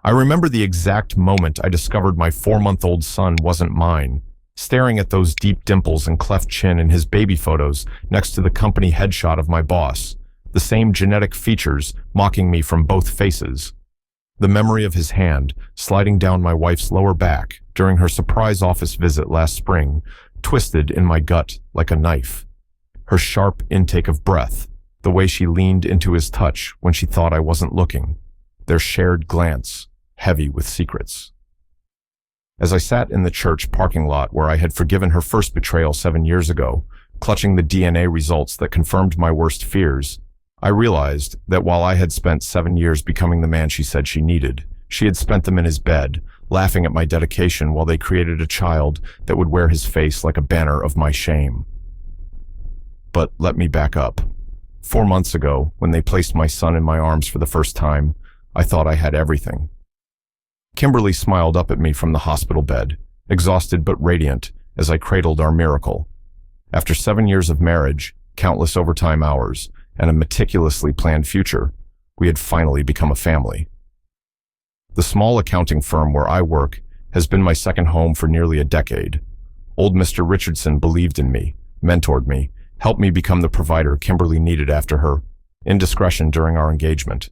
I remember the exact moment I discovered my 4-month-old son wasn't mine, staring at those deep dimples and cleft chin in his baby photos next to the company headshot of my boss, the same genetic features mocking me from both faces. The memory of his hand sliding down my wife's lower back during her surprise office visit last spring twisted in my gut like a knife. Her sharp intake of breath, the way she leaned into his touch when she thought I wasn't looking, their shared glance, heavy with secrets. As I sat in the church parking lot where I had forgiven her first betrayal 7 years ago, clutching the DNA results that confirmed my worst fears, I realized that while I had spent 7 years becoming the man she said she needed, she had spent them in his bed, laughing at my dedication while they created a child that would wear his face like a banner of my shame. But let me back up. 4 months ago, when they placed my son in my arms for the first time, I thought I had everything. Kimberly smiled up at me from the hospital bed, exhausted but radiant, as I cradled our miracle. After 7 years of marriage, countless overtime hours, and a meticulously planned future, we had finally become a family. The small accounting firm where I work has been my second home for nearly a decade. Old Mr. Richardson believed in me, mentored me, helped me become the provider Kimberly needed after her indiscretion during our engagement.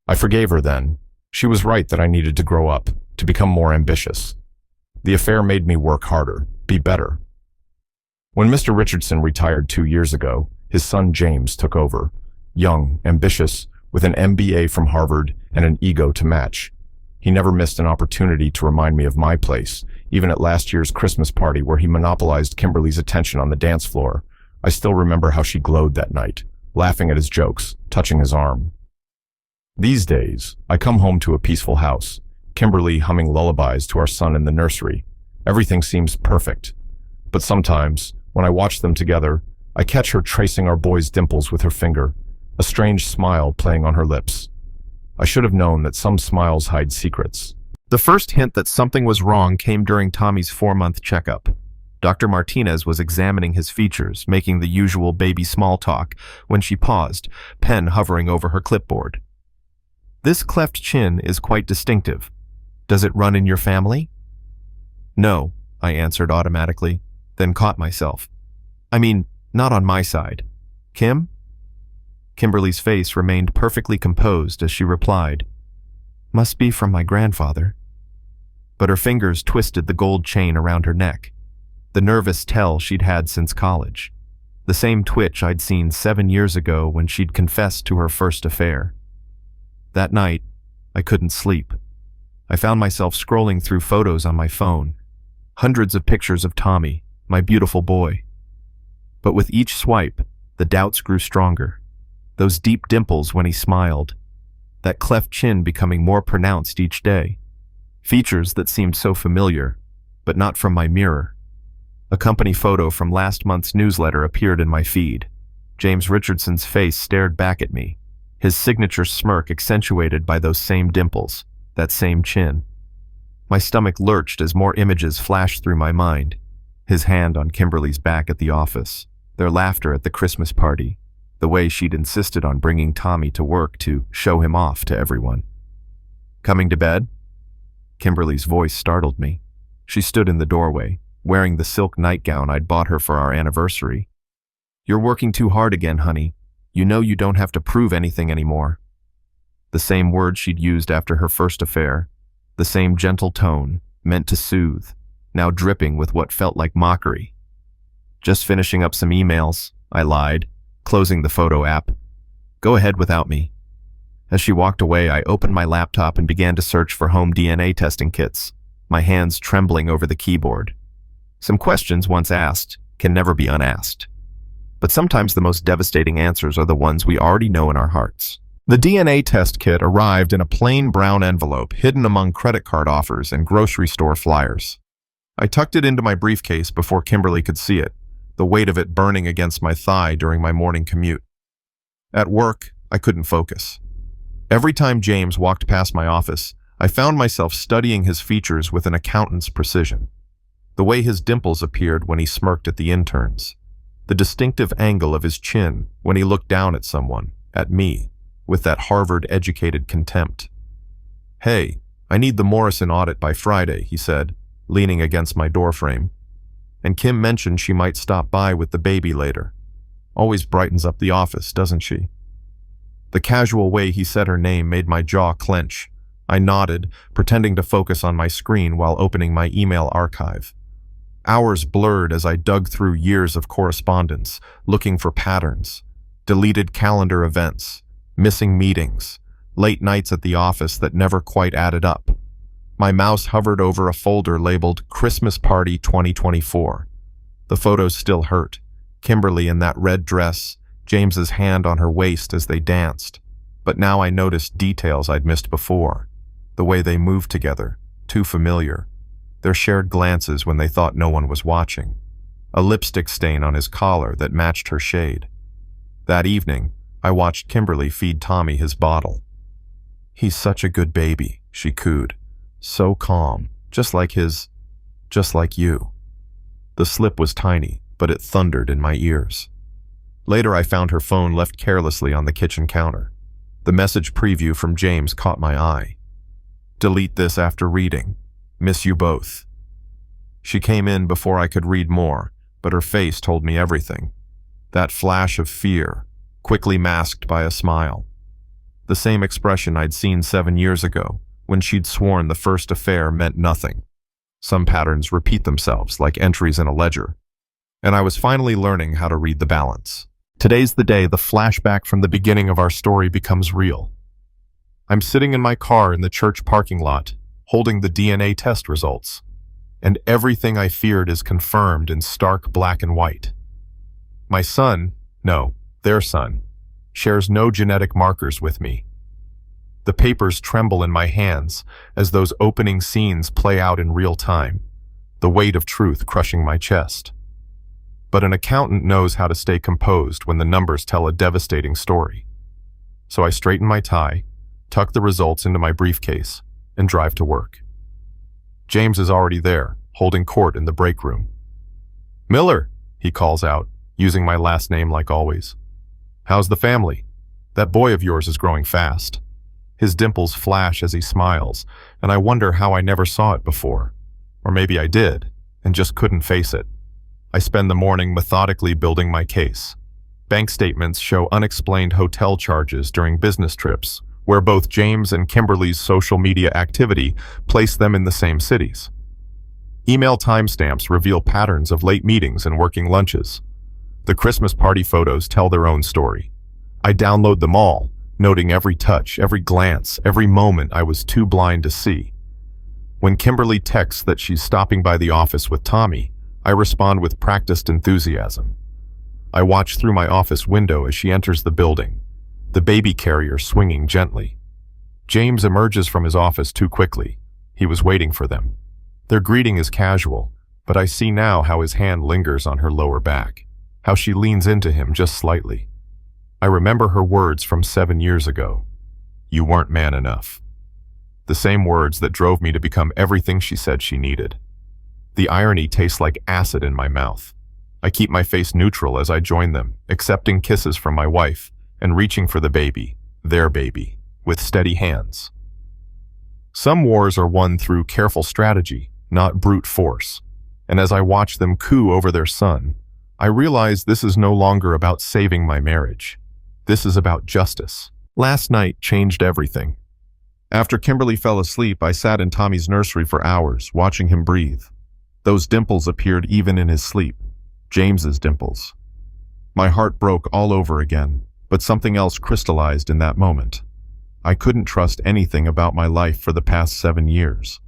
I forgave her then. She was right that I needed to grow up, to become more ambitious. The affair made me work harder, be better. When Mr. Richardson retired 2 years ago, his son James took over, young, ambitious, with an MBA from Harvard and an ego to match. He never missed an opportunity to remind me of my place, even at last year's Christmas party where he monopolized Kimberly's attention on the dance floor. I still remember how she glowed that night, laughing at his jokes, touching his arm. These days, I come home to a peaceful house, Kimberly humming lullabies to our son in the nursery. Everything seems perfect. But sometimes, when I watch them together, I catch her tracing our boy's dimples with her finger, a strange smile playing on her lips. I should have known that some smiles hide secrets. The first hint that something was wrong came during Tommy's 4-month checkup. Dr. Martinez was examining his features, making the usual baby small talk, when she paused, pen hovering over her clipboard. "This cleft chin is quite distinctive. Does it run in your family?" "No," I answered automatically, then caught myself. "I mean, not on my side. Kim?" Kimberly's face remained perfectly composed as she replied, "Must be from my grandfather." But her fingers twisted the gold chain around her neck, the nervous tell she'd had since college, the same twitch I'd seen 7 years ago when she'd confessed to her first affair. That night, I couldn't sleep. I found myself scrolling through photos on my phone, hundreds of pictures of Tommy, my beautiful boy. But with each swipe, the doubts grew stronger. Those deep dimples when he smiled, that cleft chin becoming more pronounced each day. Features that seemed so familiar, but not from my mirror. A company photo from last month's newsletter appeared in my feed. James Richardson's face stared back at me, his signature smirk accentuated by those same dimples, that same chin. My stomach lurched as more images flashed through my mind. His hand on Kimberly's back at the office, their laughter at the Christmas party, the way she'd insisted on bringing Tommy to work to show him off to everyone. "Coming to bed?" Kimberly's voice startled me. She stood in the doorway, wearing the silk nightgown I'd bought her for our anniversary. "You're working too hard again, honey. You know you don't have to prove anything anymore." The same words she'd used after her first affair, the same gentle tone, meant to soothe, now dripping with what felt like mockery. "Just finishing up some emails," I lied, closing the photo app. "Go ahead without me." As she walked away, I opened my laptop and began to search for home DNA testing kits, my hands trembling over the keyboard. Some questions once asked can never be unasked. But sometimes the most devastating answers are the ones we already know in our hearts. The DNA test kit arrived in a plain brown envelope hidden among credit card offers and grocery store flyers. I tucked it into my briefcase before Kimberly could see it, the weight of it burning against my thigh during my morning commute. At work, I couldn't focus. Every time James walked past my office, I found myself studying his features with an accountant's precision. The way his dimples appeared when he smirked at the interns. The distinctive angle of his chin when he looked down at someone, at me, with that Harvard-educated contempt. "Hey," I need the Morrison audit by Friday, he said, leaning against my doorframe. And Kim mentioned she might stop by with the baby later. Always brightens up the office, doesn't she? The casual way he said her name made my jaw clench. I nodded, pretending to focus on my screen while opening my email archive. Hours blurred as I dug through years of correspondence, looking for patterns. Deleted calendar events, missing meetings, late nights at the office that never quite added up. My mouse hovered over a folder labeled Christmas Party 2024. The photos still hurt. Kimberly in that red dress, James's hand on her waist as they danced. But now I noticed details I'd missed before. The way they moved together, too familiar. Their shared glances when they thought no one was watching. A lipstick stain on his collar that matched her shade. That evening, I watched Kimberly feed Tommy his bottle. "He's such a good baby," she cooed. "So calm, just like you." The slip was tiny, but it thundered in my ears. Later I found her phone left carelessly on the kitchen counter. The message preview from James caught my eye. "Delete this after reading. Miss you both." She came in before I could read more, but her face told me everything. That flash of fear, quickly masked by a smile. The same expression I'd seen 7 years ago, when she'd sworn the first affair meant nothing. Some patterns repeat themselves like entries in a ledger, and I was finally learning how to read the balance. Today's the day the flashback from the beginning of our story becomes real. I'm sitting in my car in the church parking lot, holding the DNA test results, and everything I feared is confirmed in stark black and white. My son, no, their son, shares no genetic markers with me. The papers tremble in my hands as those opening scenes play out in real time, the weight of truth crushing my chest. But an accountant knows how to stay composed when the numbers tell a devastating story. So I straighten my tie, tuck the results into my briefcase, and drive to work. James is already there, holding court in the break room. "Miller," he calls out, using my last name like always. "How's the family? That boy of yours is growing fast." His dimples flash as he smiles, and I wonder how I never saw it before. Or maybe I did, and just couldn't face it. I spend the morning methodically building my case. Bank statements show unexplained hotel charges during business trips, where both James and Kimberly's social media activity place them in the same cities. Email timestamps reveal patterns of late meetings and working lunches. The Christmas party photos tell their own story. I download them all, noting every touch, every glance, every moment I was too blind to see. When Kimberly texts that she's stopping by the office with Tommy, I respond with practiced enthusiasm. I watch through my office window as she enters the building, the baby carrier swinging gently. James emerges from his office too quickly. He was waiting for them. Their greeting is casual, but I see now how his hand lingers on her lower back, how she leans into him just slightly. I remember her words from 7 years ago. "You weren't man enough." The same words that drove me to become everything she said she needed. The irony tastes like acid in my mouth. I keep my face neutral as I join them, accepting kisses from my wife and reaching for the baby, their baby, with steady hands. Some wars are won through careful strategy, not brute force. And as I watch them coo over their son, I realize this is no longer about saving my marriage. This is about justice. Last night changed everything. After Kimberly fell asleep, I sat in Tommy's nursery for hours, watching him breathe. Those dimples appeared even in his sleep. James's dimples. My heart broke all over again, but something else crystallized in that moment. I couldn't trust anything about my life for the past 7 years.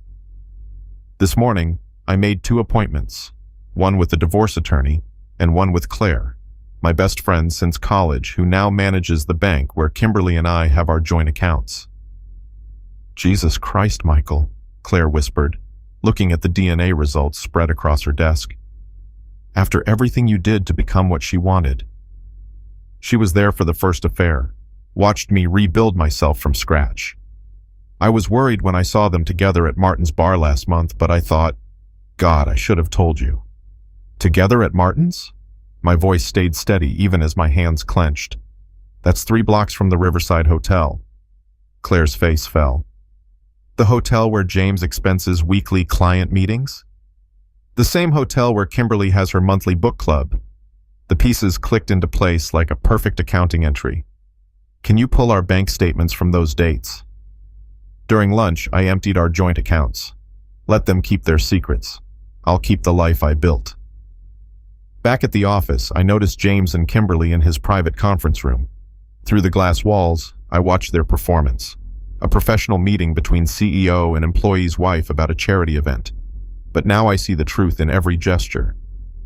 This morning, I made 2 appointments, one with the divorce attorney and one with Claire, my best friend since college, who now manages the bank where Kimberly and I have our joint accounts. "Jesus Christ, Michael," Claire whispered, looking at the DNA results spread across her desk. "After everything you did to become what she wanted." She was there for the first affair, watched me rebuild myself from scratch. I was worried when I saw them together at Martin's bar last month, but I thought, God, I should have told you. "Together at Martin's?" My voice stayed steady even as my hands clenched. "That's 3 blocks from the Riverside Hotel." Claire's face fell. The hotel where James expenses weekly client meetings? The same hotel where Kimberly has her monthly book club. The pieces clicked into place like a perfect accounting entry. Can you pull our bank statements from those dates? During lunch, I emptied our joint accounts. Let them keep their secrets. I'll keep the life I built. Back at the office, I noticed James and Kimberly in his private conference room. Through the glass walls, I watched their performance. A professional meeting between CEO and employee's wife about a charity event. But now I see the truth in every gesture.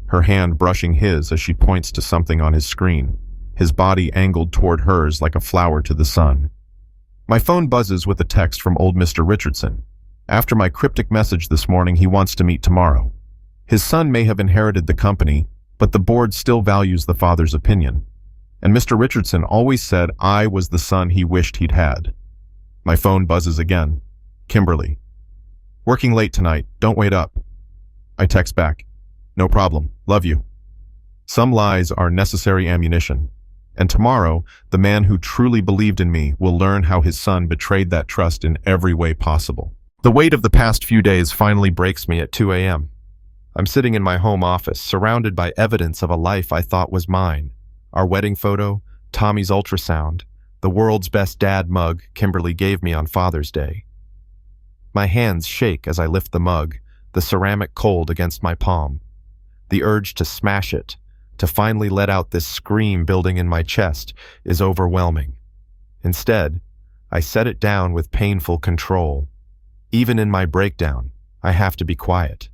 Her hand brushing his as she points to something on his screen, his body angled toward hers like a flower to the sun. My phone buzzes with a text from old Mr. Richardson. After my cryptic message this morning, he wants to meet tomorrow. His son may have inherited the company, but the board still values the father's opinion. And Mr. Richardson always said I was the son he wished he'd had. My phone buzzes again. Kimberly. Working late tonight, don't wait up. I text back. No problem, love you. Some lies are necessary ammunition. And tomorrow, the man who truly believed in me will learn how his son betrayed that trust in every way possible. The weight of the past few days finally breaks me at 2 a.m. I'm sitting in my home office, surrounded by evidence of a life I thought was mine. Our wedding photo, Tommy's ultrasound, the world's best dad mug Kimberly gave me on Father's Day. My hands shake as I lift the mug, the ceramic cold against my palm. The urge to smash it, to finally let out this scream building in my chest, is overwhelming. Instead, I set it down with painful control. Even in my breakdown, I have to be quiet,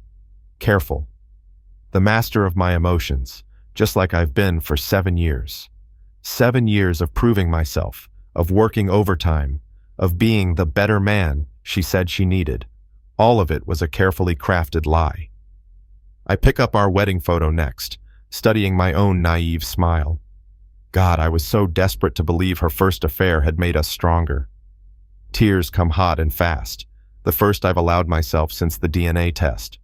careful. The master of my emotions, just like I've been for 7 years. 7 years of proving myself, of working overtime, of being the better man she said she needed. All of it was a carefully crafted lie. I pick up our wedding photo next, studying my own naive smile. God, I was so desperate to believe her first affair had made us stronger. Tears come hot and fast, the first I've allowed myself since the DNA test.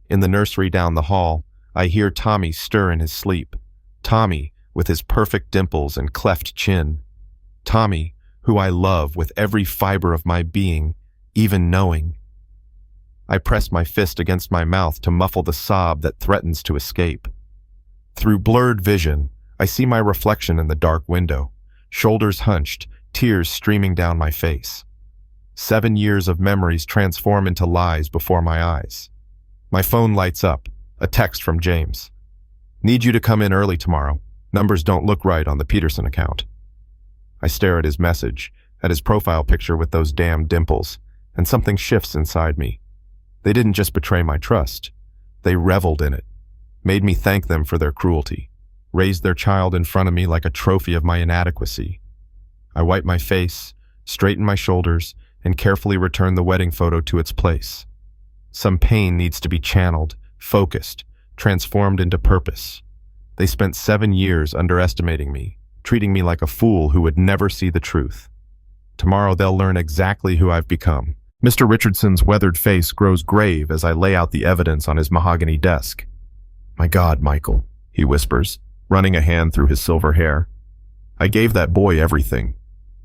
In the nursery down the hall, I hear Tommy stir in his sleep. Tommy, with his perfect dimples and cleft chin. Tommy, who I love with every fiber of my being, even knowing. I press my fist against my mouth to muffle the sob that threatens to escape. Through blurred vision, I see my reflection in the dark window, shoulders hunched, tears streaming down my face. 7 years of memories transform into lies before my eyes. My phone lights up, a text from James. Need you to come in early tomorrow. Numbers don't look right on the Peterson account. I stare at his message, at his profile picture with those damn dimples, and something shifts inside me. They didn't just betray my trust. They reveled in it, made me thank them for their cruelty, raised their child in front of me like a trophy of my inadequacy. I wipe my face, straighten my shoulders, and carefully return the wedding photo to its place. Some pain needs to be channeled, focused, transformed into purpose. They spent 7 years underestimating me, treating me like a fool who would never see the truth. Tomorrow they'll learn exactly who I've become. Mr. Richardson's weathered face grows grave as I lay out the evidence on his mahogany desk. My God, Michael, he whispers, running a hand through his silver hair. I gave that boy everything.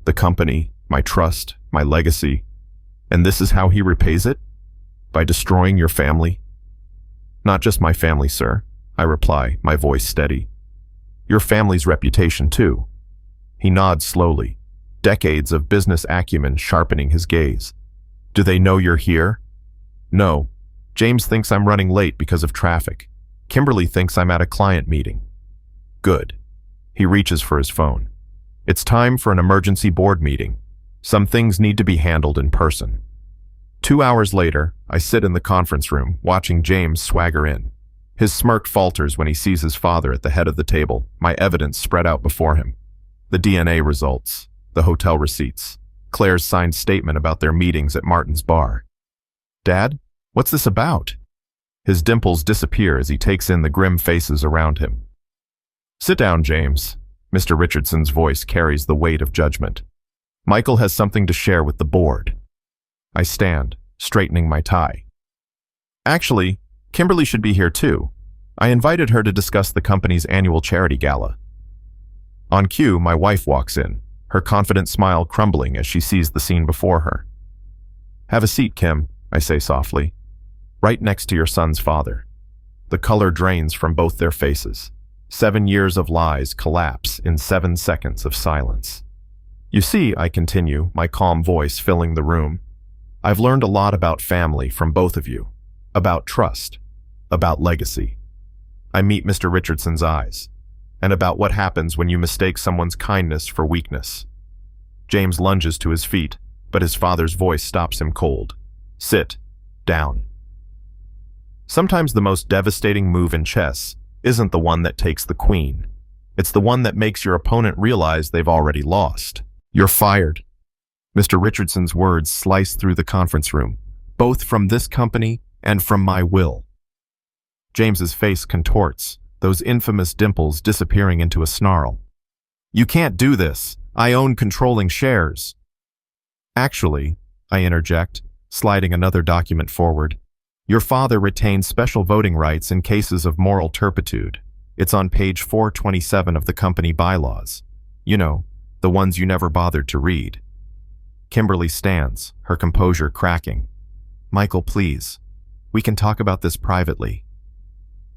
The company, my trust, my legacy. And this is how he repays it? By destroying your family? Not just my family, sir, I reply, my voice steady. Your family's reputation, too. He nods slowly, decades of business acumen sharpening his gaze. Do they know you're here? No. James thinks I'm running late because of traffic. Kimberly thinks I'm at a client meeting. Good. He reaches for his phone. It's time for an emergency board meeting. Some things need to be handled in person. 2 hours later, I sit in the conference room, watching James swagger in. His smirk falters when he sees his father at the head of the table, my evidence spread out before him. The DNA results, the hotel receipts, Claire's signed statement about their meetings at Martin's bar. Dad, what's this about? His dimples disappear as he takes in the grim faces around him. Sit down, James. Mr. Richardson's voice carries the weight of judgment. Michael has something to share with the board. I stand, straightening my tie. Actually, Kimberly should be here too. I invited her to discuss the company's annual charity gala. On cue, my wife walks in, her confident smile crumbling as she sees the scene before her. Have a seat, Kim, I say softly. Right next to your son's father. The color drains from both their faces. 7 years of lies collapse in 7 seconds of silence. You see, I continue, my calm voice filling the room. I've learned a lot about family from both of you. About trust. About legacy. I meet Mr. Richardson's eyes. And about what happens when you mistake someone's kindness for weakness. James lunges to his feet, but his father's voice stops him cold. Sit. Down. Sometimes the most devastating move in chess isn't the one that takes the queen. It's the one that makes your opponent realize they've already lost. You're fired. Mr. Richardson's words slice through the conference room, both from this company and from my will. James's face contorts, those infamous dimples disappearing into a snarl. You can't do this. I own controlling shares. Actually, I interject, sliding another document forward. Your father retained special voting rights in cases of moral turpitude. It's on page 427 of the company bylaws. You know, the ones you never bothered to read. Kimberly stands, her composure cracking. Michael, please. We can talk about this privately.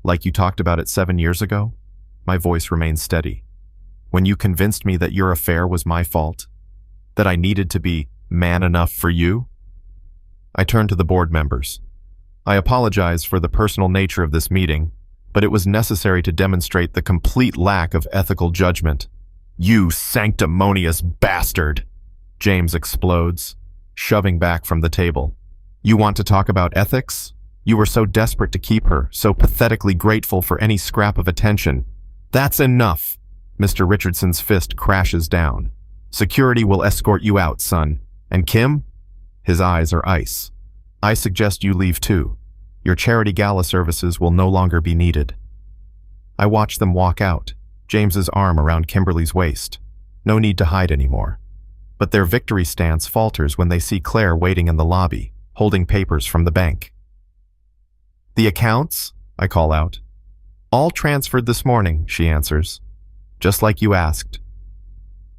Like you talked about it 7 years ago? My voice remains steady. When you convinced me that your affair was my fault? That I needed to be man enough for you? I turn to the board members. I apologize for the personal nature of this meeting, but it was necessary to demonstrate the complete lack of ethical judgment. You sanctimonious bastard! James explodes, shoving back from the table. You want to talk about ethics? You were so desperate to keep her, so pathetically grateful for any scrap of attention. That's enough! Mr. Richardson's fist crashes down. Security will escort you out, son. And Kim? His eyes are ice. I suggest you leave too. Your charity gala services will no longer be needed. I watch them walk out, James's arm around Kimberly's waist. No need to hide anymore. But their victory stance falters when they see Claire waiting in the lobby, holding papers from the bank. The accounts? I call out. All transferred this morning, she answers. Just like you asked.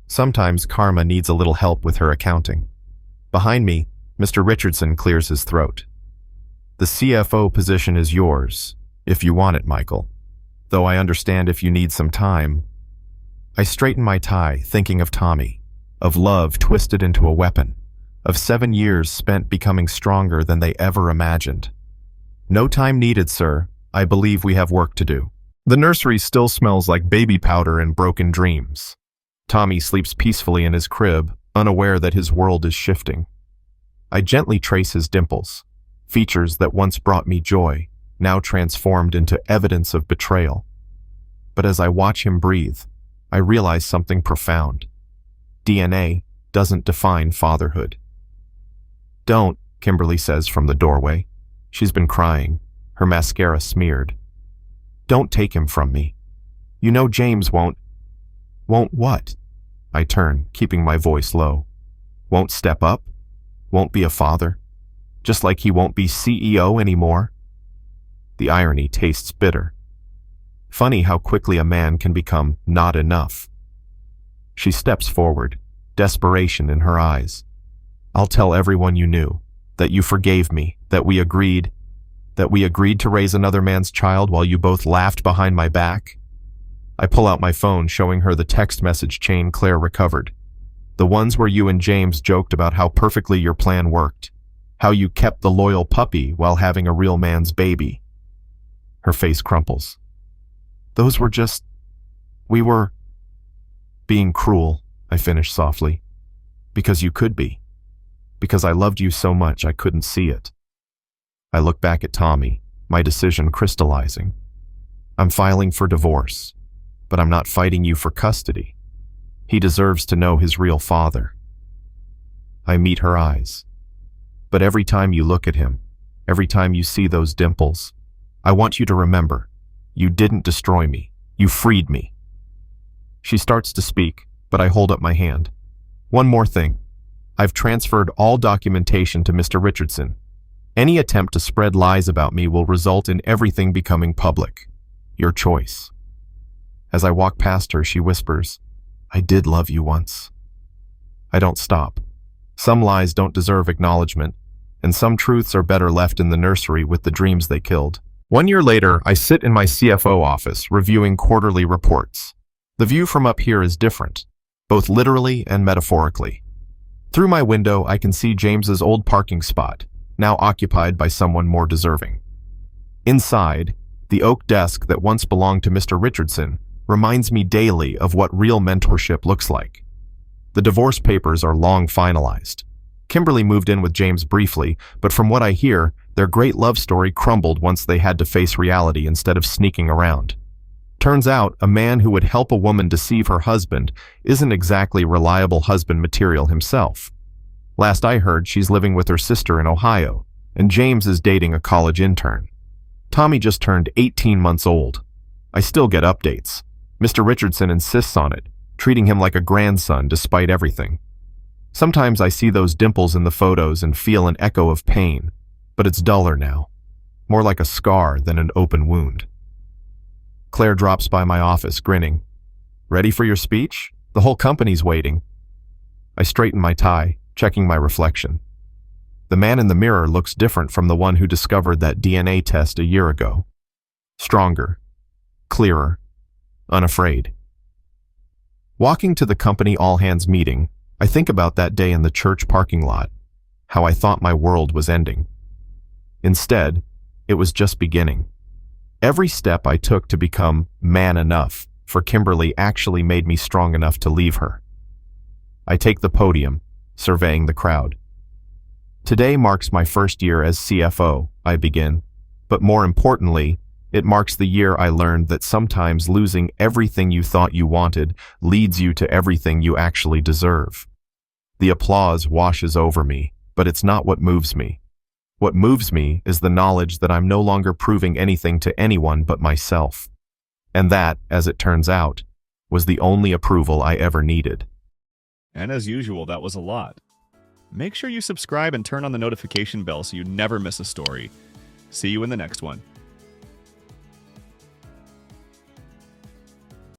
Sometimes Karma needs a little help with her accounting. Behind me, Mr. Richardson clears his throat. The CFO position is yours, if you want it, Michael. Though I understand if you need some time. I straighten my tie, thinking of Tommy, of love twisted into a weapon, of 7 years spent becoming stronger than they ever imagined. No time needed, sir. I believe we have work to do. The nursery still smells like baby powder and broken dreams. Tommy sleeps peacefully in his crib, unaware that his world is shifting. I gently trace his dimples, features that once brought me joy, now transformed into evidence of betrayal. But as I watch him breathe, I realize something profound. DNA doesn't define fatherhood. Don't, Kimberly says from the doorway. She's been crying, her mascara smeared. Don't take him from me. You know James won't. Won't what? I turn, keeping my voice low. Won't step up? Won't be a father? Just like he won't be CEO anymore? The irony tastes bitter. Funny how quickly a man can become not enough. She steps forward, desperation in her eyes. I'll tell everyone you knew, that you forgave me, that we agreed to raise another man's child while you both laughed behind my back. I pull out my phone, showing her the text message chain Claire recovered. The ones where you and James joked about how perfectly your plan worked, how you kept the loyal puppy while having a real man's baby. Her face crumples. Those were just... we were... being cruel, I finish softly. Because you could be. Because I loved you so much I couldn't see it. I look back at Tommy, my decision crystallizing. I'm filing for divorce, but I'm not fighting you for custody. He deserves to know his real father. I meet her eyes. But every time you look at him, every time you see those dimples, I want you to remember, you didn't destroy me. You freed me. She starts to speak, but I hold up my hand. One more thing. I've transferred all documentation to Mr. Richardson. Any attempt to spread lies about me will result in everything becoming public. Your choice. As I walk past her, she whispers, I did love you once. I don't stop. Some lies don't deserve acknowledgement, and some truths are better left in the nursery with the dreams they killed. 1 year later, I sit in my CFO office reviewing quarterly reports. The view from up here is different, both literally and metaphorically. Through my window, I can see James's old parking spot, now occupied by someone more deserving. Inside, the oak desk that once belonged to Mr. Richardson reminds me daily of what real mentorship looks like. The divorce papers are long finalized. Kimberly moved in with James briefly, but from what I hear, their great love story crumbled once they had to face reality instead of sneaking around. Turns out, a man who would help a woman deceive her husband isn't exactly reliable husband material himself. Last I heard, she's living with her sister in Ohio, and James is dating a college intern. Tommy just turned 18 months old. I still get updates. Mr. Richardson insists on it, treating him like a grandson despite everything. Sometimes I see those dimples in the photos and feel an echo of pain, but it's duller now, more like a scar than an open wound. Claire drops by my office, grinning. "Ready for your speech? The whole company's waiting." I straighten my tie, checking my reflection. The man in the mirror looks different from the one who discovered that DNA test a year ago. Stronger, clearer, unafraid. Walking to the company all-hands meeting, I think about that day in the church parking lot, how I thought my world was ending. Instead, it was just beginning. Every step I took to become man enough for Kimberly actually made me strong enough to leave her. I take the podium, surveying the crowd. Today marks my first year as CFO, I begin, but more importantly, it marks the year I learned that sometimes losing everything you thought you wanted leads you to everything you actually deserve. The applause washes over me, but it's not what moves me. What moves me is the knowledge that I'm no longer proving anything to anyone but myself. And that, as it turns out, was the only approval I ever needed. And as usual, that was a lot. Make sure you subscribe and turn on the notification bell so you never miss a story. See you in the next one.